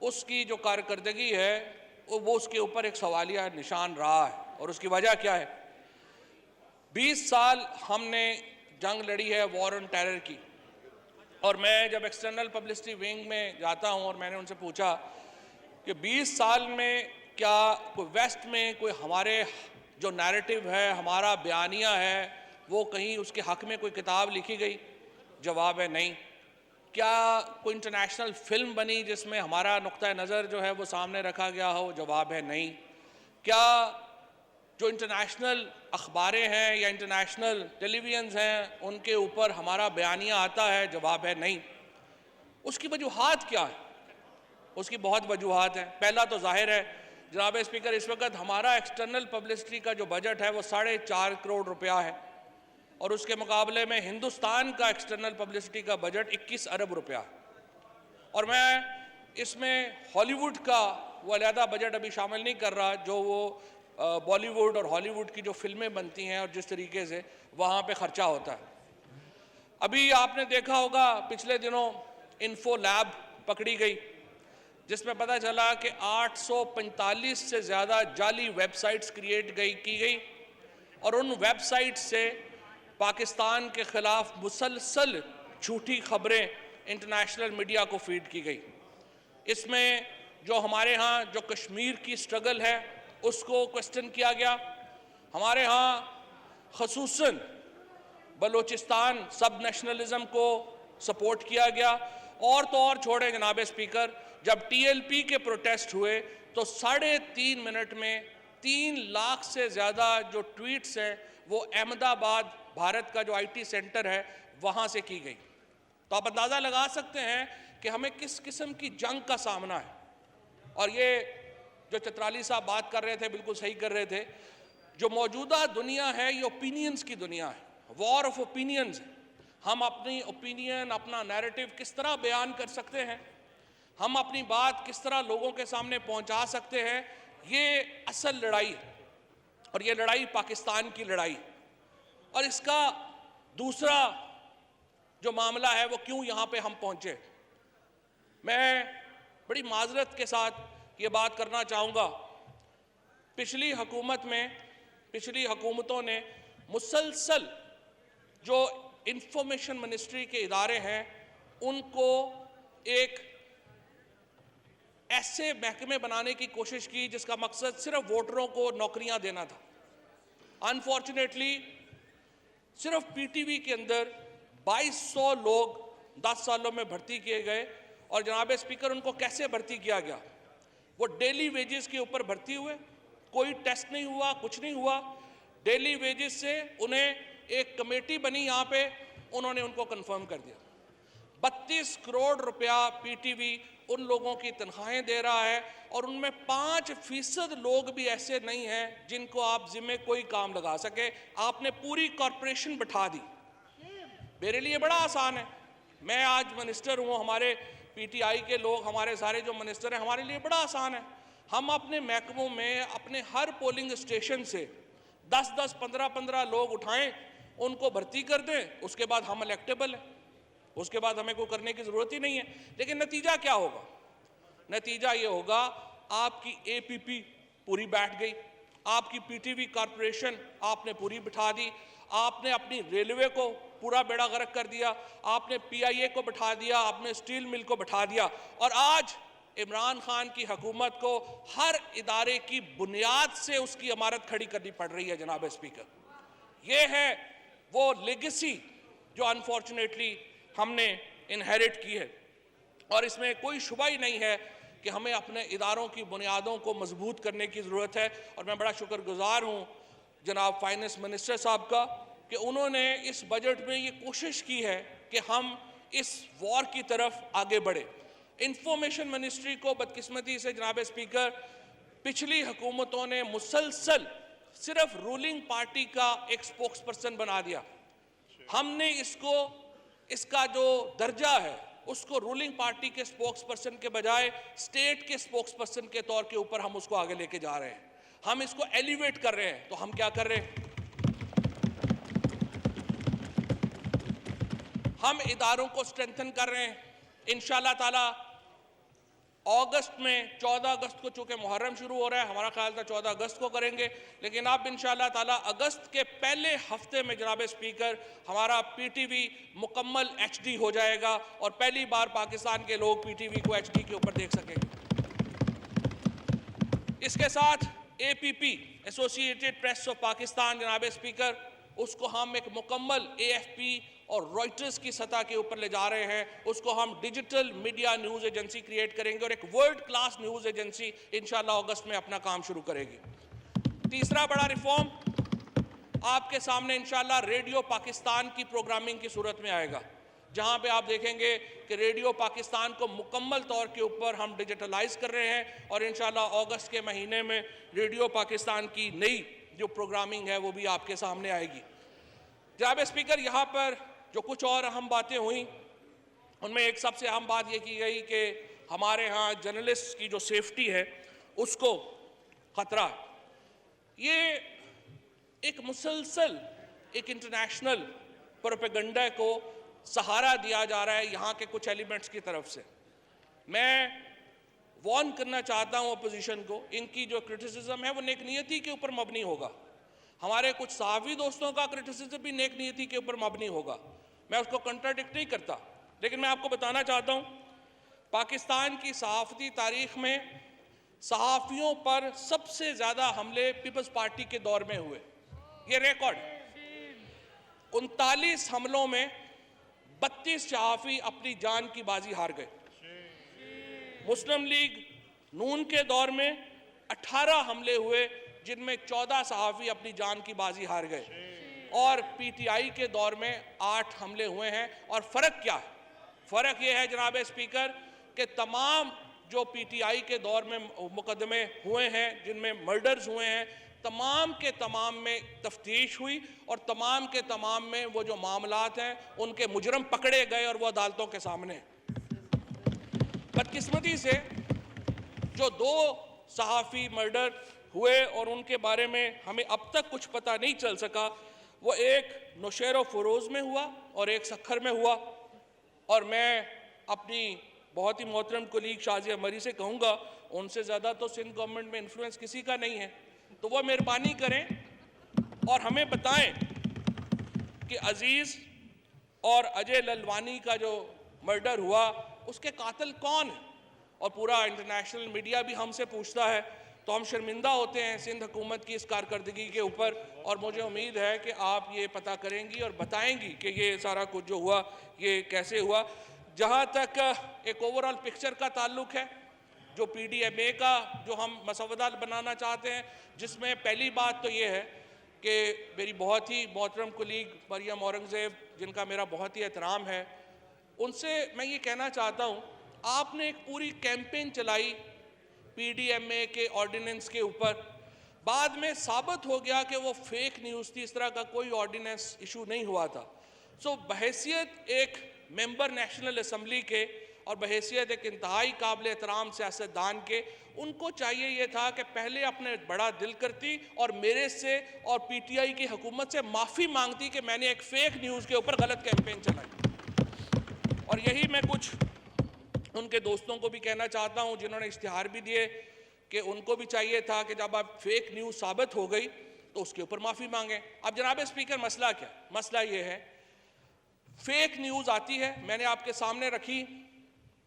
اس کی جو کارکردگی ہے وہ اس کے اوپر ایک سوالیہ نشان رہا ہے. اور اس کی وجہ کیا ہے؟ 20 سال ہم نے جنگ لڑی ہے وار آن ٹیرر کی. اور میں جب ایکسٹرنل پبلسٹی ونگ میں جاتا ہوں اور میں نے ان سے پوچھا کہ 20 سال میں کیا کوئی ویسٹ میں کوئی ہمارے جو نیریٹو ہے، ہمارا بیانیہ ہے، وہ کہیں اس کے حق میں کوئی کتاب لکھی گئی؟ جواب ہے نہیں. کیا کوئی انٹرنیشنل فلم بنی جس میں ہمارا نقطہ نظر جو ہے وہ سامنے رکھا گیا ہو؟ جواب ہے نہیں. کیا جو انٹرنیشنل اخباریں ہیں یا انٹرنیشنل ٹیلی ویژنز ہیں ان کے اوپر ہمارا بیانیہ آتا ہے؟ جواب ہے نہیں. اس کی وجوہات کیا ہیں؟ اس کی بہت وجوہات ہیں. پہلا تو ظاہر ہے جناب اسپیکر، اس وقت ہمارا ایکسٹرنل پبلسٹی کا جو بجٹ ہے وہ 4.5 کروڑ روپیہ ہے، اور اس کے مقابلے میں ہندوستان کا ایکسٹرنل پبلسٹی کا بجٹ 21 ارب روپیہ ہے. اور میں اس میں ہالی ووڈ کا وہ علیحدہ بجٹ ابھی شامل نہیں کر رہا، جو وہ بالی ووڈ اور ہالی ووڈ کی جو فلمیں بنتی ہیں اور جس طریقے سے وہاں پہ خرچہ ہوتا ہے. ابھی آپ نے دیکھا ہوگا پچھلے دنوں انفو لیب پکڑی گئی، جس میں پتہ چلا کہ 845 سے زیادہ جعلی ویب سائٹس کی گئی، اور ان ویب سائٹ سے پاکستان کے خلاف مسلسل جھوٹی خبریں انٹرنیشنل میڈیا کو فیڈ کی گئی. اس میں جو ہمارے ہاں جو کشمیر کی سٹرگل ہے اس کو کوسچن کیا گیا، ہمارے ہاں خصوصاً بلوچستان سب نیشنلزم کو سپورٹ کیا گیا. اور تو اور چھوڑے جناب اسپیکر، جب ٹی ایل پی کے پروٹیسٹ ہوئے تو 3.5 منٹ میں 3 لاکھ سے زیادہ جو ٹویٹس ہیں وہ احمد آباد بھارت کا جو آئی ٹی سینٹر ہے وہاں سے کی گئی. تو آپ اندازہ لگا سکتے ہیں کہ ہمیں کس قسم کی جنگ کا سامنا ہے. اور یہ جو چترالی صاحب بات کر رہے تھے بالکل صحیح کر رہے تھے، جو موجودہ دنیا ہے یہ اوپینینز کی دنیا ہے، وار آف اوپینینز ہے. ہم اپنی اوپینین، اپنا نیریٹو کس طرح بیان کر سکتے ہیں، ہم اپنی بات کس طرح لوگوں کے سامنے پہنچا سکتے ہیں، یہ اصل لڑائی ہے. اور یہ لڑائی پاکستان کی لڑائی. اور اس کا دوسرا جو معاملہ ہے وہ کیوں یہاں پہ ہم پہنچے. میں بڑی معذرت کے ساتھ یہ بات کرنا چاہوں گا، پچھلی حکومتوں نے مسلسل جو انفارمیشن منسٹری کے ادارے ہیں ان کو ایک ایسے محکمے بنانے کی کوشش کی جس کا مقصد صرف ووٹروں کو نوکریاں دینا تھا. انفارچونیٹلی صرف پی ٹی وی کے اندر 2200 لوگ 10 سالوں میں بھرتی کیے گئے. اور جناب اسپیکر، ان کو کیسے بھرتی کیا گیا؟ وہ ڈیلی ویجز کے اوپر بھرتی ہوئے، کوئی ٹیسٹ نہیں ہوا، کچھ نہیں ہوا. ڈیلی ویجز سے انہیں ایک کمیٹی بنی یہاں پہ، انہوں نے ان کو کنفرم کر دیا. 32 کروڑ روپیہ پی ٹی وی ان لوگوں کی تنخواہیں دے رہا ہے، اور ان میں 5% لوگ بھی ایسے نہیں ہیں جن کو آپ ذمہ کوئی کام لگا سکے. آپ نے پوری کارپوریشن بٹھا دی. میرے لیے بڑا آسان ہے، میں آج منسٹر ہوں، ہمارے پی ٹی آئی کے لوگ، ہمارے سارے جو منسٹر ہیں، ہمارے لیے بڑا آسان ہے. ہم اپنے محکموں میں اپنے ہر پولنگ اسٹیشن سے 10 15 لوگ اٹھائیں، ان کو بھرتی کر دیں، اس کے بعد ہم الیکٹیبل ہیں، اس کے بعد ہمیں کوئی کرنے کی ضرورت ہی نہیں ہے. لیکن نتیجہ کیا ہوگا؟ نتیجہ یہ ہوگا آپ کی اے پی پی پوری بیٹھ گئی، آپ کی پی ٹی وی کارپوریشن آپ نے پوری بٹھا دی، آپ نے اپنی ریلوے کو پورا بیڑا غرق کر دیا، آپ نے پی آئی اے کو بٹھا دیا، آپ نے سٹیل مل کو بٹھا دیا. اور آج عمران خان کی حکومت کو ہر ادارے کی بنیاد سے اس کی عمارت کھڑی کرنی پڑ رہی ہے. جناب اسپیکر، یہ ہے وہ لیگیسی جو انفارچونیٹلی ہم نے انہیرٹ کی ہے. اور اس میں کوئی شبہ ہی نہیں ہے کہ ہمیں اپنے اداروں کی بنیادوں کو مضبوط کرنے کی ضرورت ہے. اور میں بڑا شکر گزار ہوں جناب فائنانس منسٹر صاحب کا کہ انہوں نے اس بجٹ میں یہ کوشش کی ہے کہ ہم اس وار کی طرف آگے بڑھیں. انفارمیشن منسٹری کو بدقسمتی سے جناب اسپیکر پچھلی حکومتوں نے مسلسل صرف رولنگ پارٹی کا ایک سپوکس پرسن بنا دیا. ہم نے اس کا جو درجہ ہے اس کو رولنگ پارٹی کے سپوکس پرسن کے بجائے سٹیٹ کے سپوکس پرسن کے طور کے اوپر ہم اس کو آگے لے کے جا رہے ہیں. ہم اس کو ایلیویٹ کر رہے ہیں. تو ہم کیا کر رہے ہیں؟ ہم اداروں کو سٹرینتھن کر رہے ہیں. انشاءاللہ تعالی اگست میں 14 اگست کو چونکہ محرم شروع ہو رہا ہے، ہمارا خیال تھا 14 اگست کو کریں گے، لیکن اب انشاءاللہ تعالی اگست کے پہلے ہفتے میں جناب اسپیکر ہمارا پی ٹی وی مکمل ایچ ڈی ہو جائے گا اور پہلی بار پاکستان کے لوگ پی ٹی وی کو ایچ ڈی کے اوپر دیکھ سکیں گے۔ اس کے ساتھ اے پی پی ایسوسی ایٹڈ پریس آف پاکستان جناب اسپیکر، اس کو ہم ایک مکمل اے ایف پی اور رائٹرز کی سطح کے اوپر لے جا رہے ہیں، اس کو ہم digital media news agency create کریں گے اور ایک ورلڈ کلاس نیوز ایجنسی انشاءاللہ اگست میں اپنا کام شروع کرے گی۔ تیسرا بڑا ریفارم آپ کے سامنے انشاءاللہ ریڈیو پاکستان کی پروگرامنگ کی صورت میں آئے گا، جہاں پہ آپ دیکھیں گے کہ ریڈیو پاکستان کو مکمل طور کے اوپر ہم ڈیجیٹلائز کر رہے ہیں اور انشاءاللہ اگست کے مہینے میں ریڈیو پاکستان کی نئی جو پروگرامنگ ہے وہ بھی آپ کے سامنے آئے گی۔ جناب اسپیکر، یہاں پر جو کچھ اور اہم باتیں ہوئیں ان میں ایک سب سے اہم بات یہ کی گئی کہ ہمارے ہاں جرنلسٹ کی جو سیفٹی ہے اس کو خطرہ، یہ ایک مسلسل ایک انٹرنیشنل پروپیگنڈا کو سہارا دیا جا رہا ہے یہاں کے کچھ ایلیمنٹس کی طرف سے۔ میں وارن کرنا چاہتا ہوں اپوزیشن کو، ان کی جو کرٹیسزم ہے وہ نیک نیتی کے اوپر مبنی ہوگا، ہمارے کچھ صحافی دوستوں کا کرٹیسزم بھی نیک نیتی کے اوپر مبنی ہوگا، میں اس کو کنٹراڈکٹ نہیں کرتا، لیکن میں آپ کو بتانا چاہتا ہوں پاکستان کی صحافتی تاریخ میں صحافیوں پر سب سے زیادہ حملے پیپلز پارٹی کے دور میں ہوئے، یہ ریکارڈ 39 حملوں میں 32 صحافی اپنی جان کی بازی ہار گئے۔ مسلم لیگ نون کے دور میں 18 حملے ہوئے جن میں 14 صحافی اپنی جان کی بازی ہار گئے، اور پی ٹی آئی کے دور میں 8 حملے ہوئے ہیں۔ اور فرق کیا ہے؟ فرق یہ ہے جناب اسپیکر کہ تمام جو پی ٹی آئی کے دور میں مقدمے ہوئے ہیں جن میں مرڈرز ہوئے ہیں، تمام کے تمام میں تفتیش ہوئی اور تمام کے تمام میں وہ جو معاملات ہیں ان کے مجرم پکڑے گئے اور وہ عدالتوں کے سامنے۔ بدقسمتی سے جو 2 صحافی مرڈر ہوئے اور ان کے بارے میں ہمیں اب تک کچھ پتہ نہیں چل سکا، وہ ایک نوشہر و فروز میں ہوا اور ایک سکھر میں ہوا، اور میں اپنی بہت ہی محترم کولیگ شازیہ مری سے کہوں گا ان سے زیادہ تو سندھ گورنمنٹ میں انفلوئنس کسی کا نہیں ہے، تو وہ مہربانی کریں اور ہمیں بتائیں کہ عزیز اور اجے للوانی کا جو مرڈر ہوا اس کے قاتل کون ہیں، اور پورا انٹرنیشنل میڈیا بھی ہم سے پوچھتا ہے، تو ہم شرمندہ ہوتے ہیں سندھ حکومت کی اس کارکردگی کے اوپر، اور مجھے امید ہے کہ آپ یہ پتہ کریں گی اور بتائیں گی کہ یہ سارا کچھ جو ہوا یہ کیسے ہوا۔ جہاں تک ایک اوورال پکچر کا تعلق ہے، جو پی ڈی ایم اے کا جو ہم مسودہ بنانا چاہتے ہیں، جس میں پہلی بات تو یہ ہے کہ میری بہت ہی محترم کولیگ مریم اورنگزیب جن کا میرا بہت ہی احترام ہے، ان سے میں یہ کہنا چاہتا ہوں، آپ نے ایک پوری کیمپین چلائی پی ڈی ایم اے کے آرڈیننس کے اوپر، بعد میں ثابت ہو گیا کہ وہ فیک نیوز تھی، اس طرح کا کوئی آرڈیننس ایشو نہیں ہوا تھا۔ سو بحیثیت ایک ممبر نیشنل اسمبلی کے اور بحیثیت ایک انتہائی قابل احترام سیاستدان کے، ان کو چاہیے یہ تھا کہ پہلے اپنے بڑا دل کرتی اور میرے سے اور پی ٹی آئی کی حکومت سے معافی مانگتی کہ میں نے ایک فیک نیوز کے اوپر غلط کیمپین چلائی۔ اور یہی میں کچھ ان کے دوستوں کو بھی کہنا چاہتا ہوں جنہوں نے اشتہار بھی دیے کہ ان کو بھی چاہیے تھا کہ جب اب فیک نیوز ثابت ہو گئی تو اس کے اوپر معافی مانگیں۔ اب جناب اسپیکر مسئلہ کیا؟ مسئلہ یہ ہے فیک نیوز آتی ہے، میں نے آپ کے سامنے رکھی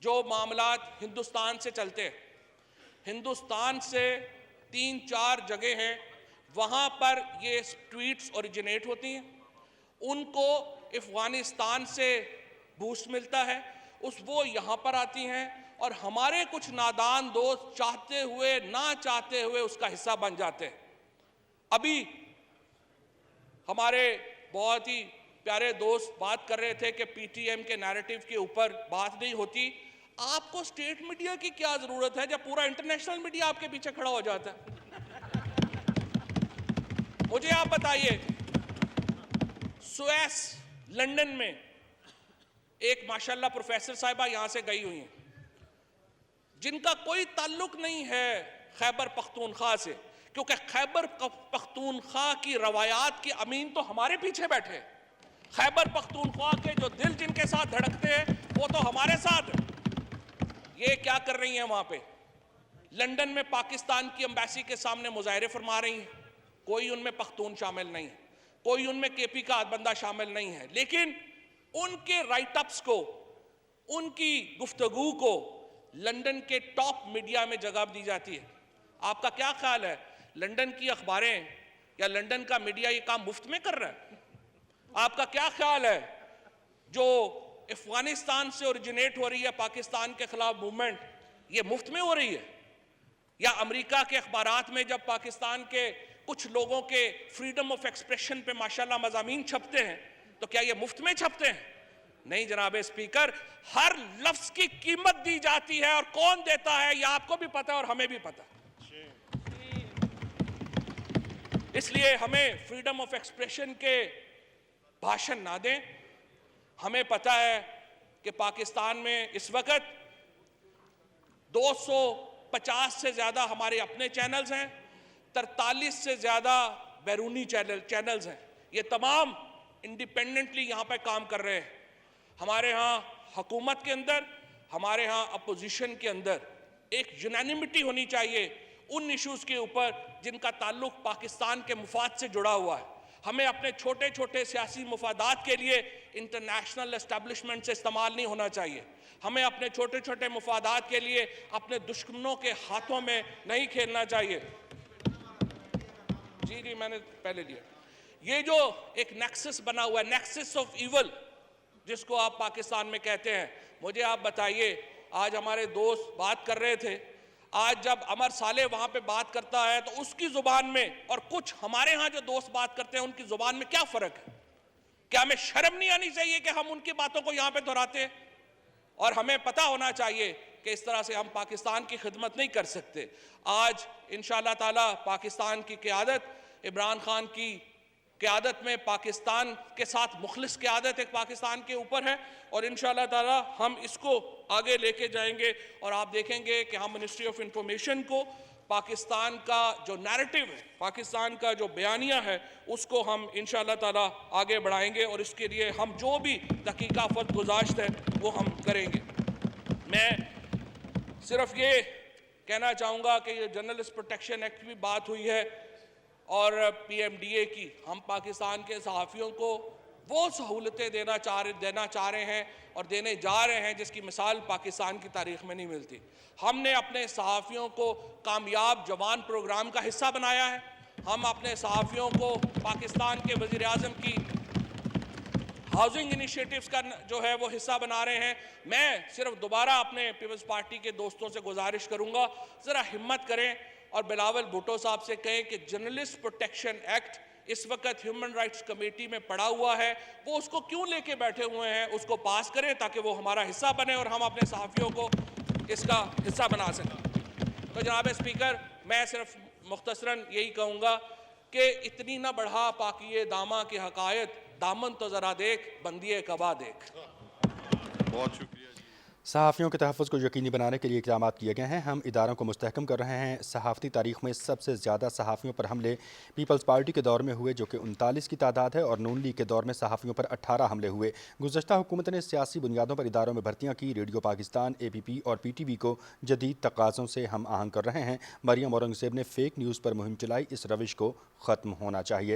جو معاملات ہندوستان سے چلتے ہیں، ہندوستان سے 3-4 جگہ ہیں وہاں پر یہ ٹویٹس اوریجنیٹ ہوتی ہیں، ان کو افغانستان سے بوسٹ ملتا ہے، وہ یہاں پر آتی ہیں اور ہمارے کچھ نادان دوست چاہتے ہوئے نہ چاہتے ہوئے اس کا حصہ بن جاتے ہیں۔ ابھی ہمارے بہت ہی پیارے دوست بات کر رہے تھے کہ پی ٹی ایم کے نیریٹو کے اوپر بات نہیں ہوتی، آپ کو اسٹیٹ میڈیا کی کیا ضرورت ہے جب پورا انٹرنیشنل میڈیا آپ کے پیچھے کھڑا ہو جاتا ہے؟ مجھے آپ بتائیے، سویس لنڈن میں ایک ماشاءاللہ پروفیسر صاحبہ یہاں سے گئی ہوئی ہیں جن کا کوئی تعلق نہیں ہے خیبر پختونخوا سے، کیونکہ خیبر پختونخوا کی روایات کے امین تو ہمارے پیچھے بیٹھے، خیبر پختونخوا کے جو دل جن کے ساتھ دھڑکتے ہیں وہ تو ہمارے ساتھ ہیں، یہ کیا کر رہی ہیں وہاں پہ؟ لندن میں پاکستان کی امبیسی کے سامنے مظاہرے فرما رہی ہیں. کوئی ان میں پختون شامل نہیں ہے, کوئی ان میں کے پی کا بندہ شامل نہیں ہے, لیکن ان کے رائٹ اپس کو, ان کی گفتگو کو لندن کے ٹاپ میڈیا میں جگہ دی جاتی ہے. آپ کا کیا خیال ہے لندن کی اخباریں یا لندن کا میڈیا یہ کام مفت میں کر رہا ہے؟ آپ کا کیا خیال ہے جو افغانستان سے اوریجنیٹ ہو رہی ہے پاکستان کے خلاف موومنٹ, یہ مفت میں ہو رہی ہے؟ یا امریکہ کے اخبارات میں جب پاکستان کے کچھ لوگوں کے فریڈم آف ایکسپریشن پہ ماشاءاللہ مضامین چھپتے ہیں تو کیا یہ مفت میں چھپتے ہیں؟ نہیں جناب اسپیکر, ہر لفظ کی قیمت دی جاتی ہے, اور کون دیتا ہے یہ آپ کو بھی پتا ہے اور ہمیں بھی پتا ہے. اس لیے ہمیں فریڈم آف ایکسپریشن کے بھاشن نہ دیں. ہمیں پتا ہے کہ پاکستان میں اس وقت 250 سے زیادہ ہمارے اپنے چینلز ہیں, 43 سے زیادہ بیرونی چینلز ہیں. یہ تمام انڈیپینڈنٹلی یہاں پہ کام کر رہے ہیں. ہمارے ہاں حکومت کے اندر, ہمارے ہاں اپوزیشن کے اندر ایک یونینیمٹی ہونی چاہیے ان ایشوز کے اوپر جن کا تعلق پاکستان کے مفاد سے جڑا ہوا ہے. ہمیں اپنے چھوٹے چھوٹے سیاسی مفادات کے لیے انٹرنیشنل اسٹیبلشمنٹ سے استعمال نہیں ہونا چاہیے. ہمیں اپنے چھوٹے چھوٹے مفادات کے لیے اپنے دشمنوں کے ہاتھوں میں نہیں کھیلنا چاہیے. جی میں نے پہلے لیا. یہ جو ایک نیکسس بنا ہوا ہے, نیکسس آف ایول جس کو آپ پاکستان میں کہتے ہیں, مجھے آپ بتائیے, آج ہمارے دوست بات کر رہے تھے, آج جب عمر صالح وہاں پہ بات کرتا ہے تو اس کی زبان میں اور کچھ ہمارے ہاں جو دوست بات کرتے ہیں ان کی زبان میں کیا فرق ہے؟ کیا ہمیں شرم نہیں آنی چاہیے کہ ہم ان کی باتوں کو یہاں پہ دہراتے ہیں؟ اور ہمیں پتہ ہونا چاہیے کہ اس طرح سے ہم پاکستان کی خدمت نہیں کر سکتے. آج انشاءاللہ تعالی پاکستان کی قیادت, عمران خان کی قیادت میں پاکستان کے ساتھ مخلص قیادت ایک پاکستان کے اوپر ہے, اور انشاءاللہ تعالی ہم اس کو آگے لے کے جائیں گے. اور آپ دیکھیں گے کہ ہم منسٹری آف انفارمیشن کو پاکستان کا جو نیریٹو ہے, پاکستان کا جو بیانیہ ہے, اس کو ہم انشاءاللہ تعالی آگے بڑھائیں گے, اور اس کے لیے ہم جو بھی تحقیقات گزاشت ہے وہ ہم کریں گے. میں صرف یہ کہنا چاہوں گا کہ یہ جرنلسٹ پروٹیکشن ایکٹ کی بات ہوئی ہے اور پی ایم ڈی اے کی. ہم پاکستان کے صحافیوں کو وہ سہولتیں دینا چاہ رہے ہیں اور دینے جا رہے ہیں جس کی مثال پاکستان کی تاریخ میں نہیں ملتی. ہم نے اپنے صحافیوں کو کامیاب جوان پروگرام کا حصہ بنایا ہے. ہم اپنے صحافیوں کو پاکستان کے وزیر اعظم کی ہاؤسنگ انیشیٹیوز کا جو ہے وہ حصہ بنا رہے ہیں. میں صرف دوبارہ اپنے پیپلز پارٹی کے دوستوں سے گزارش کروں گا, ذرا ہمت کریں اور بلاول بھٹو صاحب سے کہیں کہ جرنلسٹ پروٹیکشن ایکٹ اس وقت ہیومن رائٹس کمیٹی میں پڑا ہوا ہے, وہ اس کو کیوں لے کے بیٹھے ہوئے ہیں, اس کو پاس کریں تاکہ وہ ہمارا حصہ بنے اور ہم اپنے صحافیوں کو اس کا حصہ بنا سکیں. تو جناب اسپیکر, میں صرف مختصراً یہی کہوں گا کہ اتنی نہ بڑھا پاکیے داماں کی حقائق, دامن تو ذرا دیکھ بندیے قبا دیکھ. بہت شکریہ. صحافیوں کے تحفظ کو یقینی بنانے کے لیے اقدامات کیے گئے ہیں. ہم اداروں کو مستحکم کر رہے ہیں. صحافتی تاریخ میں سب سے زیادہ صحافیوں پر حملے پیپلز پارٹی کے دور میں ہوئے جو کہ 39 کی تعداد ہے, اور نون لیگ کے دور میں صحافیوں پر 18 حملے ہوئے. گزشتہ حکومت نے سیاسی بنیادوں پر اداروں میں بھرتیاں کی. ریڈیو پاکستان, اے بی پی اور پی ٹی وی کو جدید تقاضوں سے ہم آہنگ کر رہے ہیں. مریم اورنگزیب نے فیک نیوز پر مہم چلائی. اس روش کو ختم ہونا چاہیے.